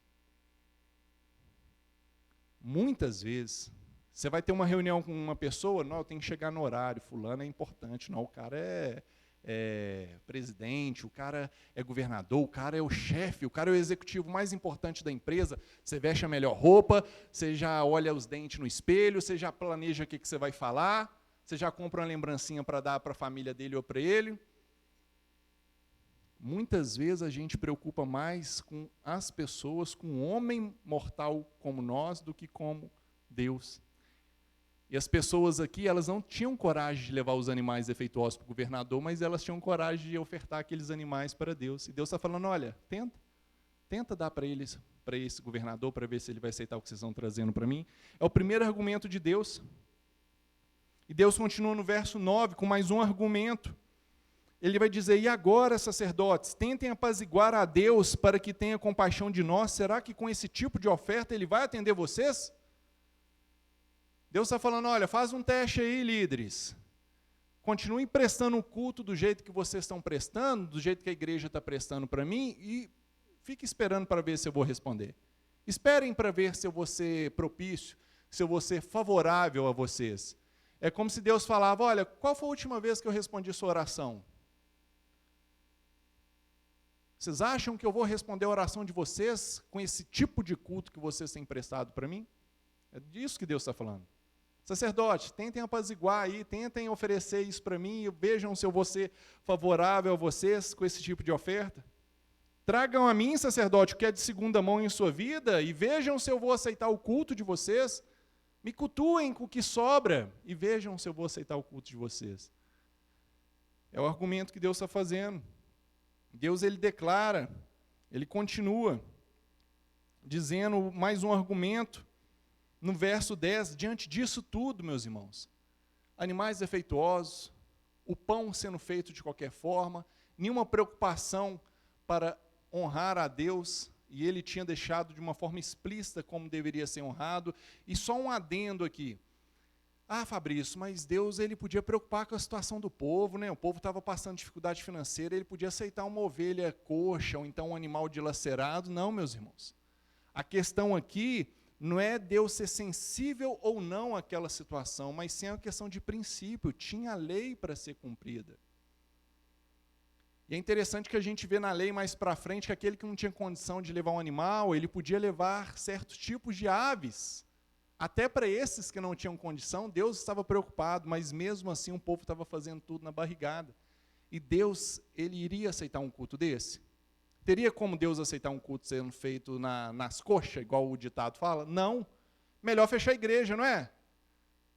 Muitas vezes. Você vai ter uma reunião com uma pessoa, não, eu tenho que chegar no horário, fulano é importante, não, o cara é presidente, o cara é governador, o cara é o chefe, o cara é o executivo mais importante da empresa, você veste a melhor roupa, você já olha os dentes no espelho, você já planeja o que você vai falar, você já compra uma lembrancinha para dar para a família dele ou para ele. Muitas vezes a gente preocupa mais com as pessoas, com um homem mortal como nós, do que como Deus. E as pessoas aqui, elas não tinham coragem de levar os animais defeituosos para o governador, mas elas tinham coragem de ofertar aqueles animais para Deus. E Deus está falando, olha, tenta dar para eles, para esse governador, para ver se ele vai aceitar o que vocês estão trazendo para mim. É o primeiro argumento de Deus. E Deus continua no verso 9 com mais um argumento. Ele vai dizer, e agora, sacerdotes, tentem apaziguar a Deus para que tenha compaixão de nós. Será que com esse tipo de oferta ele vai atender vocês? Deus está falando, olha, faz um teste aí, líderes. Continuem prestando o culto do jeito que vocês estão prestando, do jeito que a igreja está prestando para mim, e fique esperando para ver se eu vou responder. Esperem para ver se eu vou ser propício, se eu vou ser favorável a vocês. É como se Deus falava, olha, qual foi a última vez que eu respondi sua oração? Vocês acham que eu vou responder a oração de vocês com esse tipo de culto que vocês têm prestado para mim? É disso que Deus está falando. Sacerdote, tentem apaziguar aí, tentem oferecer isso para mim, e vejam se eu vou ser favorável a vocês com esse tipo de oferta. Tragam a mim, sacerdote, o que é de segunda mão em sua vida, e vejam se eu vou aceitar o culto de vocês. Me cultuem com o que sobra, e vejam se eu vou aceitar o culto de vocês. É o argumento que Deus está fazendo. Deus, ele declara, ele continua, dizendo mais um argumento, no verso 10, diante disso tudo, meus irmãos, animais defeituosos, o pão sendo feito de qualquer forma, nenhuma preocupação para honrar a Deus, e ele tinha deixado de uma forma explícita como deveria ser honrado, e só um adendo aqui. Ah, Fabrício, mas Deus ele podia preocupar com a situação do povo, né? O povo estava passando dificuldade financeira, ele podia aceitar uma ovelha coxa, ou então um animal dilacerado. Não, meus irmãos. A questão aqui não é Deus ser sensível ou não àquela situação, mas sim uma questão de princípio, tinha a lei para ser cumprida. E é interessante que a gente vê na lei mais para frente que aquele que não tinha condição de levar um animal, ele podia levar certos tipos de aves. Até para esses que não tinham condição, Deus estava preocupado, mas mesmo assim o povo estava fazendo tudo na barrigada. E Deus, ele iria aceitar um culto desse? Teria como Deus aceitar um culto sendo feito nas coxas, igual o ditado fala? Não. Melhor fechar a igreja, não é?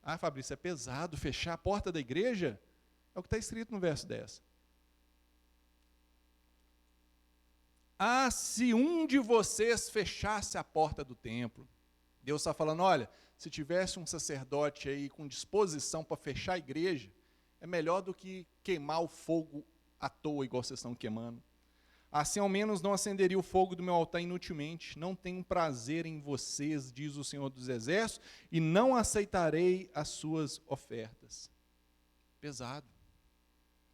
Ah, Fabrício, é pesado fechar a porta da igreja? É o que está escrito no verso 10. Ah, se um de vocês fechasse a porta do templo. Deus está falando, olha, se tivesse um sacerdote aí com disposição para fechar a igreja, é melhor do que queimar o fogo à toa, igual vocês estão queimando. Assim, ao menos, não acenderia o fogo do meu altar inutilmente. Não tenho prazer em vocês, diz o Senhor dos Exércitos, e não aceitarei as suas ofertas. Pesado.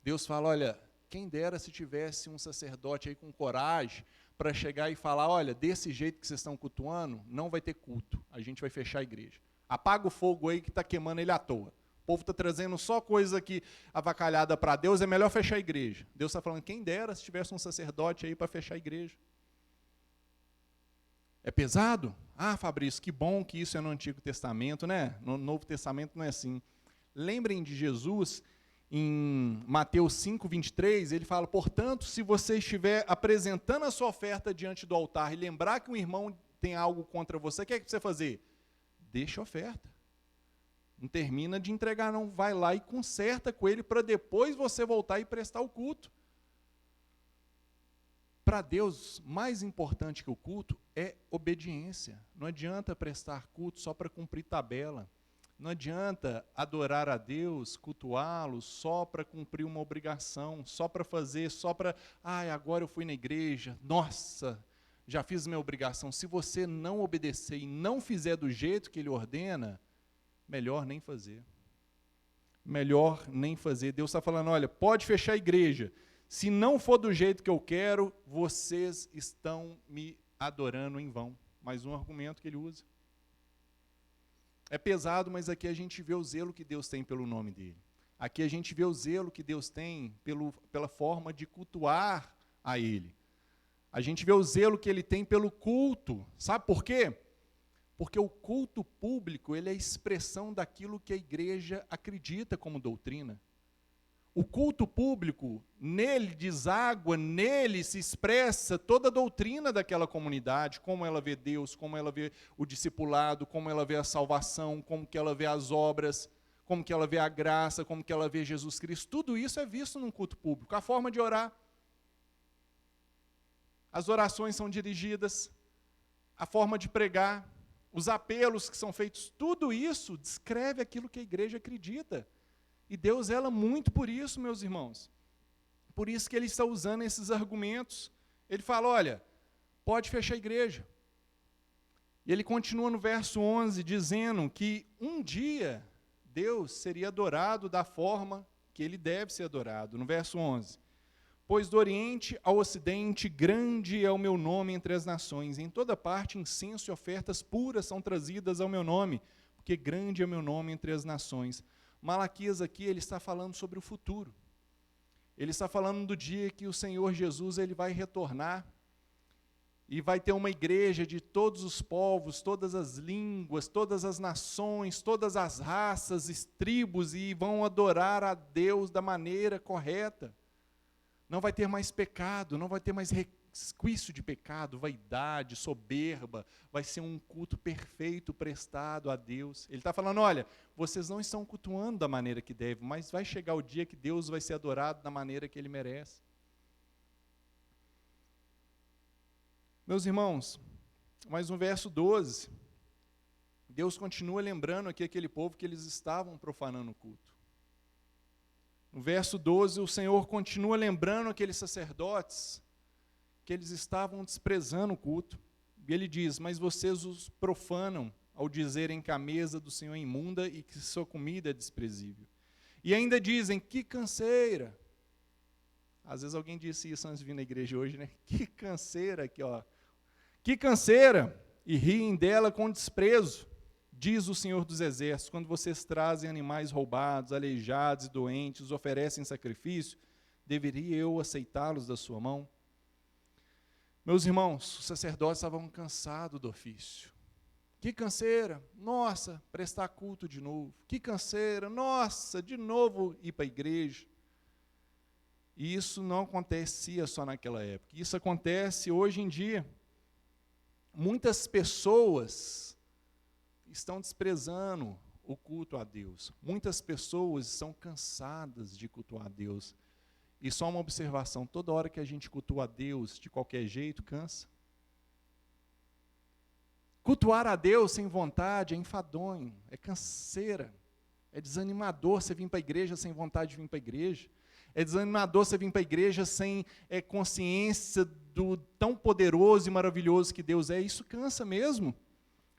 Deus fala, olha, quem dera se tivesse um sacerdote aí com coragem para chegar e falar, olha, desse jeito que vocês estão cultuando, não vai ter culto, a gente vai fechar a igreja. Apaga o fogo aí que está queimando ele à toa. O povo está trazendo só coisa aqui avacalhada para Deus, é melhor fechar a igreja. Deus está falando, quem dera se tivesse um sacerdote aí para fechar a igreja. É pesado? Ah, Fabrício, que bom que isso é no Antigo Testamento, né? No Novo Testamento não é assim. Lembrem de Jesus, em Mateus 5, 23, ele fala, portanto, se você estiver apresentando a sua oferta diante do altar e lembrar que um irmão tem algo contra você, o que é que você fazer? Deixa a oferta. Não termina de entregar, não. Vai lá e conserta com ele para depois você voltar e prestar o culto. Para Deus, mais importante que o culto é obediência. Não adianta prestar culto só para cumprir tabela. Não adianta adorar a Deus, cultuá-lo, só para cumprir uma obrigação, só para fazer, agora eu fui na igreja, nossa, já fiz minha obrigação. Se você não obedecer e não fizer do jeito que Ele ordena, melhor nem fazer. Melhor nem fazer. Deus está falando, olha, pode fechar a igreja. Se não for do jeito que eu quero, vocês estão me adorando em vão. Mais um argumento que Ele usa. É pesado, mas aqui a gente vê o zelo que Deus tem pelo nome dEle. Aqui a gente vê o zelo que Deus tem pela forma de cultuar a Ele. A gente vê o zelo que Ele tem pelo culto. Sabe por quê? Porque o culto público, ele é a expressão daquilo que a igreja acredita como doutrina. O culto público, nele deságua, nele se expressa toda a doutrina daquela comunidade, como ela vê Deus, como ela vê o discipulado, como ela vê a salvação, como que ela vê as obras, como que ela vê a graça, como que ela vê Jesus Cristo. Tudo isso é visto num culto público. A forma de orar, as orações são dirigidas, a forma de pregar, os apelos que são feitos, tudo isso descreve aquilo que a igreja acredita. E Deus zela muito por isso, meus irmãos. Por isso que Ele está usando esses argumentos. Ele fala, olha, pode fechar a igreja. E Ele continua no verso 11, dizendo que um dia Deus seria adorado da forma que Ele deve ser adorado. No verso 11, pois do Oriente ao Ocidente, grande é o meu nome entre as nações. Em toda parte, incenso e ofertas puras são trazidas ao meu nome, porque grande é o meu nome entre as nações. Malaquias aqui, ele está falando sobre o futuro. Ele está falando do dia que o Senhor Jesus ele vai retornar e vai ter uma igreja de todos os povos, todas as línguas, todas as nações, todas as raças, tribos, e vão adorar a Deus da maneira correta. Não vai ter mais pecado, não vai ter mais resquício de pecado, vaidade, soberba, vai ser um culto perfeito prestado a Deus. Ele está falando, olha, vocês não estão cultuando da maneira que deve, mas vai chegar o dia que Deus vai ser adorado da maneira que Ele merece. Meus irmãos, mais um verso 12, Deus continua lembrando aqui aquele povo que eles estavam profanando o culto. No verso 12, o Senhor continua lembrando aqueles sacerdotes que eles estavam desprezando o culto. E Ele diz, mas vocês os profanam ao dizerem que a mesa do Senhor é imunda e que sua comida é desprezível. E ainda dizem, que canseira. Às vezes alguém disse isso antes de vir na igreja hoje, né? Que canseira aqui, ó. Que canseira. E riem dela com desprezo. Diz o Senhor dos Exércitos, quando vocês trazem animais roubados, aleijados e doentes, os oferecem em sacrifício, deveria eu aceitá-los da sua mão? Meus irmãos, os sacerdotes estavam cansados do ofício. Que canseira, nossa, prestar culto de novo. Que canseira, nossa, de novo ir para a igreja. E isso não acontecia só naquela época, isso acontece hoje em dia. Muitas pessoas estão desprezando o culto a Deus. Muitas pessoas estão cansadas de cultuar a Deus. E só uma observação, toda hora que a gente cultua a Deus de qualquer jeito, cansa. Cultuar a Deus sem vontade é enfadonho, é canseira, é desanimador você vir para a igreja sem vontade de vir para a igreja. É desanimador você vir para a igreja sem consciência do tão poderoso e maravilhoso que Deus é. Isso cansa mesmo.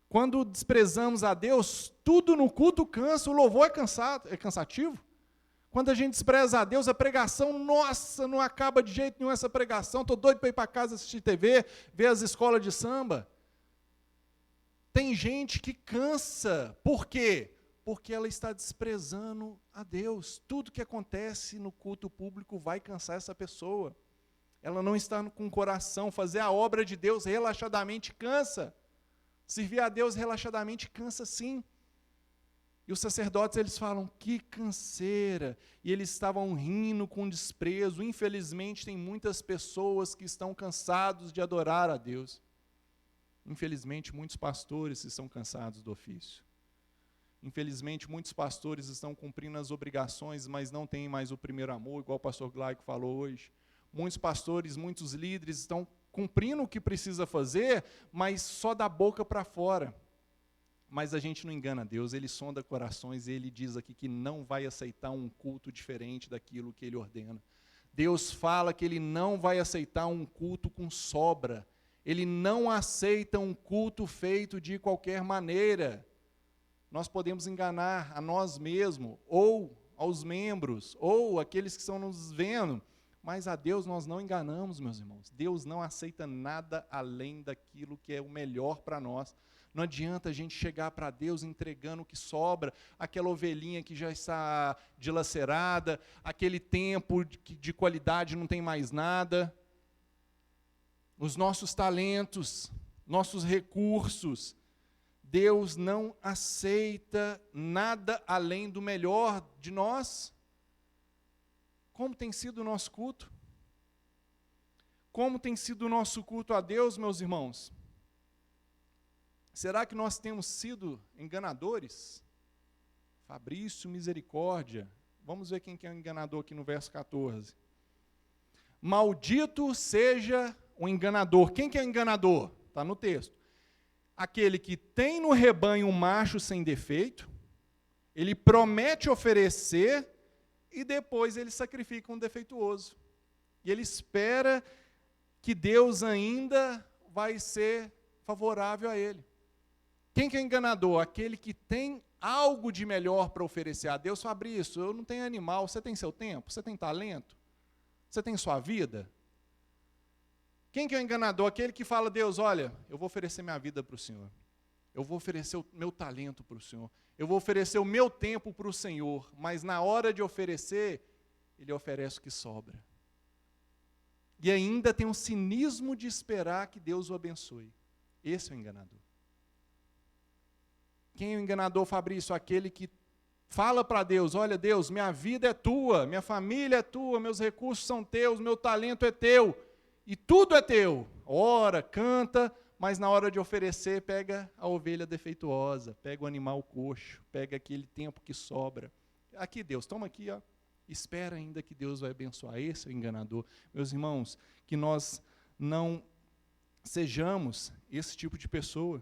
Quando desprezamos a Deus, tudo no culto cansa, o louvor é cansativo. Quando a gente despreza a Deus, a pregação, nossa, não acaba de jeito nenhum essa pregação, estou doido para ir para casa assistir TV, ver as escolas de samba. Tem gente que cansa, por quê? Porque ela está desprezando a Deus. Tudo que acontece no culto público vai cansar essa pessoa. Ela não está com o coração, fazer a obra de Deus relaxadamente cansa. Servir a Deus relaxadamente cansa sim. E os sacerdotes, eles falam, que canseira. E eles estavam rindo com desprezo. Infelizmente, tem muitas pessoas que estão cansados de adorar a Deus. Infelizmente, muitos pastores estão cansados do ofício. Infelizmente, muitos pastores estão cumprindo as obrigações, mas não têm mais o primeiro amor, igual o pastor Glaico falou hoje. Muitos pastores, muitos líderes estão cumprindo o que precisa fazer, mas só da boca para fora. Mas a gente não engana Deus, Ele sonda corações e Ele diz aqui que não vai aceitar um culto diferente daquilo que Ele ordena. Deus fala que Ele não vai aceitar um culto com sobra. Ele não aceita um culto feito de qualquer maneira. Nós podemos enganar a nós mesmos, ou aos membros, ou aqueles que estão nos vendo, mas a Deus nós não enganamos, meus irmãos. Deus não aceita nada além daquilo que é o melhor para nós. Não adianta a gente chegar para Deus entregando o que sobra, aquela ovelhinha que já está dilacerada, aquele tempo de qualidade não tem mais nada. Os nossos talentos, nossos recursos, Deus não aceita nada além do melhor de nós. Como tem sido o nosso culto? Como tem sido o nosso culto a Deus, meus irmãos? Será que nós temos sido enganadores? Fabrício, misericórdia. Vamos ver quem que é o enganador aqui no verso 14. Maldito seja o enganador. Quem que é o enganador? Está no texto. Aquele que tem no rebanho um macho sem defeito, ele promete oferecer e depois ele sacrifica um defeituoso. E ele espera que Deus ainda vai ser favorável a ele. Quem que é enganador? Aquele que tem algo de melhor para oferecer a Deus. Fabrício, eu não tenho animal, você tem seu tempo? Você tem talento? Você tem sua vida? Quem que é o enganador? Aquele que fala, Deus, olha, eu vou oferecer minha vida para o Senhor. Eu vou oferecer o meu talento para o Senhor. Eu vou oferecer o meu tempo para o Senhor. Mas na hora de oferecer, ele oferece o que sobra. E ainda tem um cinismo de esperar que Deus o abençoe. Esse é o enganador. Quem é o enganador, Fabrício? Aquele que fala para Deus, olha Deus, minha vida é tua, minha família é tua, meus recursos são teus, meu talento é teu, e tudo é teu. Ora, canta, mas na hora de oferecer, pega a ovelha defeituosa, pega o animal coxo, pega aquele tempo que sobra. Aqui Deus, toma aqui, ó. Espera ainda que Deus vai abençoar. Esse é o enganador. Meus irmãos, que nós não sejamos esse tipo de pessoa.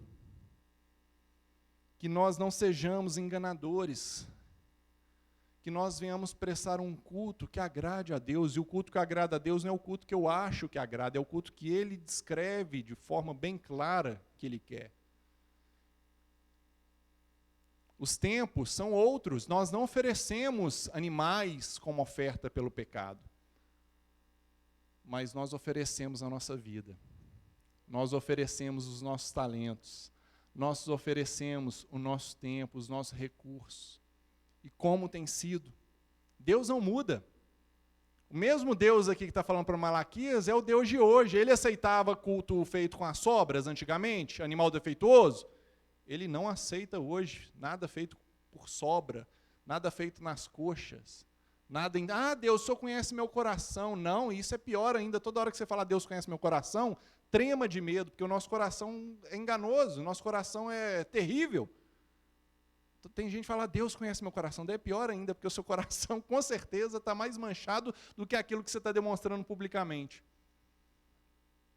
Que nós não sejamos enganadores, que nós venhamos prestar um culto que agrade a Deus, e o culto que agrada a Deus não é o culto que eu acho que agrada, é o culto que Ele descreve de forma bem clara que Ele quer. Os tempos são outros, nós não oferecemos animais como oferta pelo pecado, mas nós oferecemos a nossa vida, nós oferecemos os nossos talentos, nós oferecemos o nosso tempo, os nossos recursos. E como tem sido? Deus não muda. O mesmo Deus aqui que está falando para Malaquias é o Deus de hoje. Ele aceitava culto feito com as sobras antigamente, animal defeituoso. Ele não aceita hoje nada feito por sobra, nada feito nas coxas. Nada em, Deus, o Senhor conhece meu coração. Não, isso é pior ainda. Toda hora que você fala, Deus conhece meu coração, trema de medo, porque o nosso coração é enganoso, o nosso coração é terrível. Tem gente que fala, Deus conhece meu coração, daí é pior ainda, porque o seu coração com certeza está mais manchado do que aquilo que você está demonstrando publicamente.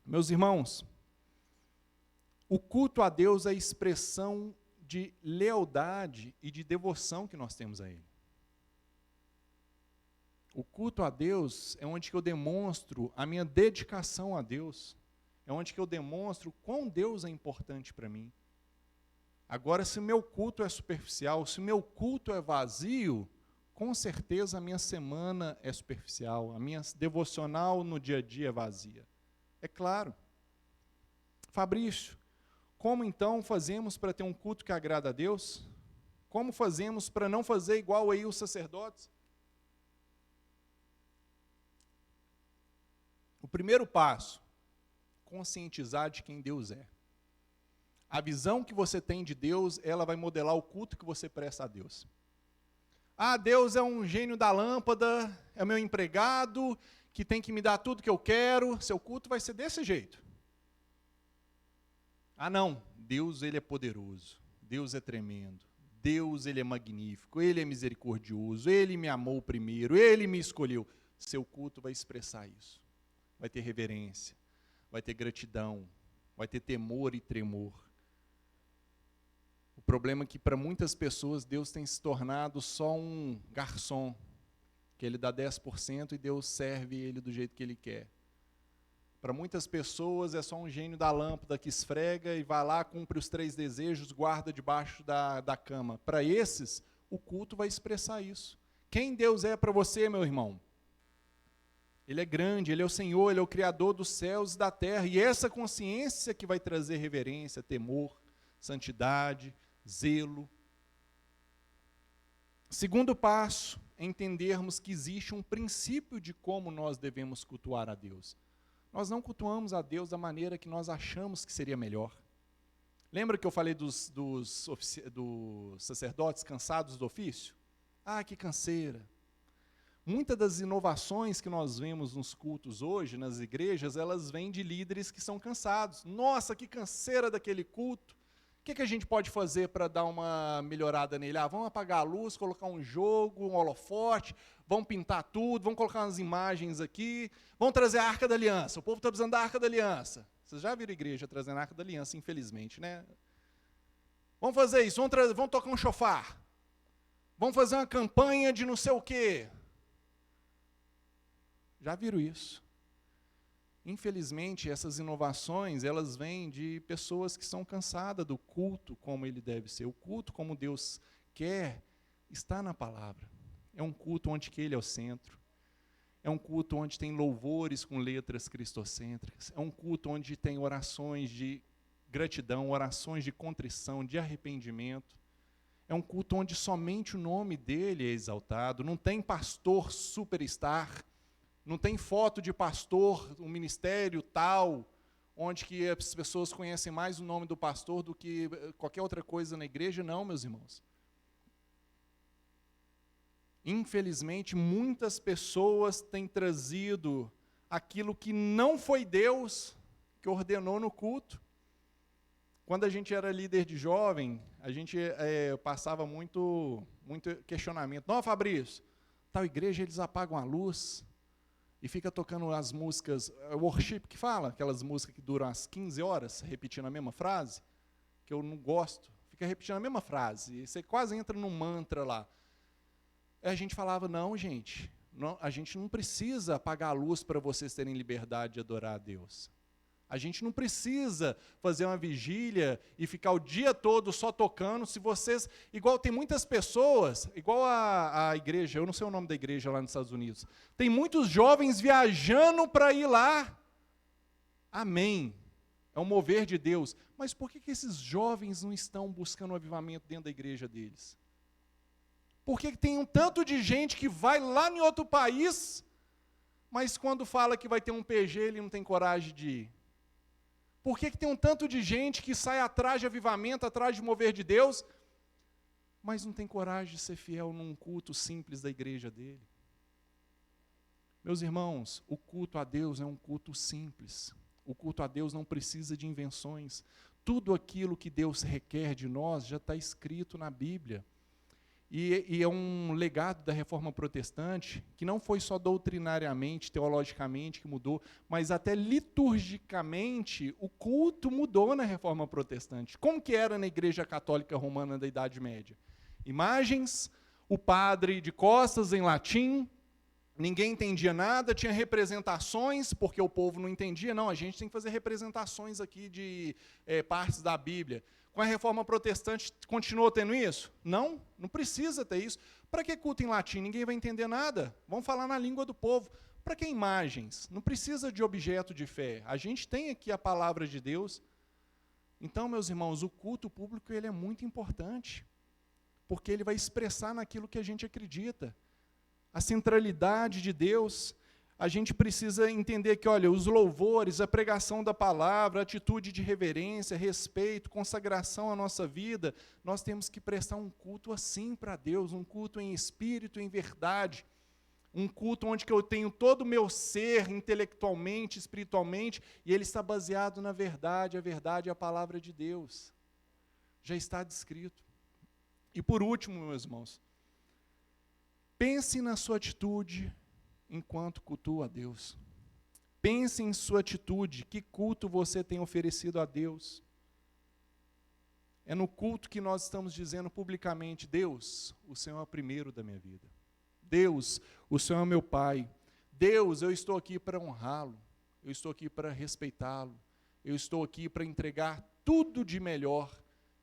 Meus irmãos, o culto a Deus é a expressão de lealdade e de devoção que nós temos a Ele. O culto a Deus é onde que eu demonstro a minha dedicação a Deus. É onde que eu demonstro quão Deus é importante para mim. Agora, se o meu culto é superficial, se o meu culto é vazio, com certeza a minha semana é superficial, a minha devocional no dia a dia é vazia. É claro. Fabrício, como então fazemos para ter um culto que agrada a Deus? Como fazemos para não fazer igual aí os sacerdotes? O primeiro passo, conscientizar de quem Deus é. A visão que você tem de Deus, ela vai modelar o culto que você presta a Deus. Deus é um gênio da lâmpada, é o meu empregado, que tem que me dar tudo que eu quero, seu culto vai ser desse jeito. Não, Deus ele é poderoso, Deus é tremendo, Deus ele é magnífico, Ele é misericordioso, Ele me amou primeiro, Ele me escolheu. Seu culto vai expressar isso. Vai ter reverência, vai ter gratidão, vai ter temor e tremor. O problema é que para muitas pessoas Deus tem se tornado só um garçom, que ele dá 10% e Deus serve ele do jeito que ele quer. Para muitas pessoas é só um gênio da lâmpada que esfrega e vai lá, cumpre os 3 desejos, guarda debaixo da cama. Para esses, o culto vai expressar isso. Quem Deus é para você, meu irmão? Ele é grande, Ele é o Senhor, Ele é o Criador dos céus e da terra. E essa consciência que vai trazer reverência, temor, santidade, zelo. Segundo passo, é entendermos que existe um princípio de como nós devemos cultuar a Deus. Nós não cultuamos a Deus da maneira que nós achamos que seria melhor. Lembra que eu falei dos sacerdotes cansados do ofício? Ah, que canseira. Muitas das inovações que nós vemos nos cultos hoje, nas igrejas, elas vêm de líderes que são cansados. Nossa, que canseira daquele culto. O que a gente pode fazer para dar uma melhorada nele? Vamos apagar a luz, colocar um jogo, um holofote, vamos pintar tudo, vamos colocar umas imagens aqui, vamos trazer a Arca da Aliança. O povo está precisando da Arca da Aliança. Vocês já viram a igreja trazendo a Arca da Aliança, infelizmente, né? Vamos fazer isso, vamos tocar um chofar. Vamos fazer uma campanha de não sei o quê. Já viram isso? Infelizmente, essas inovações, elas vêm de pessoas que são cansadas do culto como ele deve ser. O culto como Deus quer está na palavra. É um culto onde que ele é o centro. É um culto onde tem louvores com letras cristocêntricas. É um culto onde tem orações de gratidão, orações de contrição, de arrependimento. É um culto onde somente o nome dele é exaltado. Não tem pastor superstar. Não tem foto de pastor, um ministério tal, onde que as pessoas conhecem mais o nome do pastor do que qualquer outra coisa na igreja. Não, meus irmãos. Infelizmente, muitas pessoas têm trazido aquilo que não foi Deus que ordenou no culto. Quando a gente era líder de jovem, a gente passava muito questionamento. Não, Fabrício, tal igreja eles apagam a luz e fica tocando as músicas, worship que fala, aquelas músicas que duram as 15 horas, repetindo a mesma frase, que eu não gosto, fica repetindo a mesma frase, e você quase entra num mantra lá. Aí a gente falava, não, gente, a gente não precisa apagar a luz para vocês terem liberdade de adorar a Deus. A gente não precisa fazer uma vigília e ficar o dia todo só tocando, se vocês, igual tem muitas pessoas, igual a igreja, eu não sei o nome da igreja lá nos Estados Unidos, tem muitos jovens viajando para ir lá. Amém. É um mover de Deus. Mas por que esses jovens não estão buscando um avivamento dentro da igreja deles? Por que tem um tanto de gente que vai lá em outro país, mas quando fala que vai ter um PG, ele não tem coragem de ir? Por que tem um tanto de gente que sai atrás de avivamento, atrás de mover de Deus, mas não tem coragem de ser fiel num culto simples da igreja dele? Meus irmãos, o culto a Deus é um culto simples. O culto a Deus não precisa de invenções. Tudo aquilo que Deus requer de nós já está escrito na Bíblia. E é um legado da Reforma Protestante, que não foi só doutrinariamente, teologicamente que mudou, mas até liturgicamente o culto mudou na Reforma Protestante. Como que era na Igreja Católica Romana da Idade Média? Imagens, o padre de costas em latim, ninguém entendia nada, tinha representações, porque o povo não entendia. Não, a gente tem que fazer representações aqui de partes da Bíblia. Com a Reforma Protestante, continuou tendo isso? Não, não precisa ter isso. Para que culto em latim? Ninguém vai entender nada. Vamos falar na língua do povo. Para que imagens? Não precisa de objeto de fé. A gente tem aqui a palavra de Deus. Então, meus irmãos, o culto público ele é muito importante, porque ele vai expressar naquilo que a gente acredita. A centralidade de Deus. A gente precisa entender que, olha, os louvores, a pregação da palavra, a atitude de reverência, respeito, consagração à nossa vida, nós temos que prestar um culto assim para Deus, um culto em espírito, em verdade, um culto onde que eu tenho todo o meu ser, intelectualmente, espiritualmente, e ele está baseado na verdade, a verdade é a palavra de Deus. Já está descrito. E por último, meus irmãos, pense na sua atitude enquanto cultua a Deus. Pense em sua atitude, que culto você tem oferecido a Deus. É no culto que nós estamos dizendo publicamente: Deus, o Senhor é o primeiro da minha vida. Deus, o Senhor é meu Pai. Deus, eu estou aqui para honrá-lo. Eu estou aqui para respeitá-lo. Eu estou aqui para entregar tudo de melhor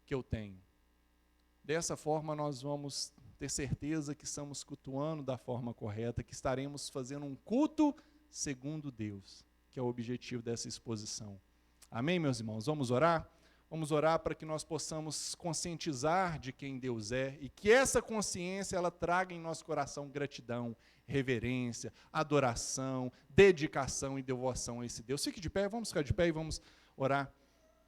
que eu tenho. Dessa forma nós vamos ter certeza que estamos cultuando da forma correta, que estaremos fazendo um culto segundo Deus, que é o objetivo dessa exposição. Amém, meus irmãos? Vamos orar? Vamos orar para que nós possamos conscientizar de quem Deus é e que essa consciência ela traga em nosso coração gratidão, reverência, adoração, dedicação e devoção a esse Deus. Fique de pé, vamos ficar de pé e vamos orar.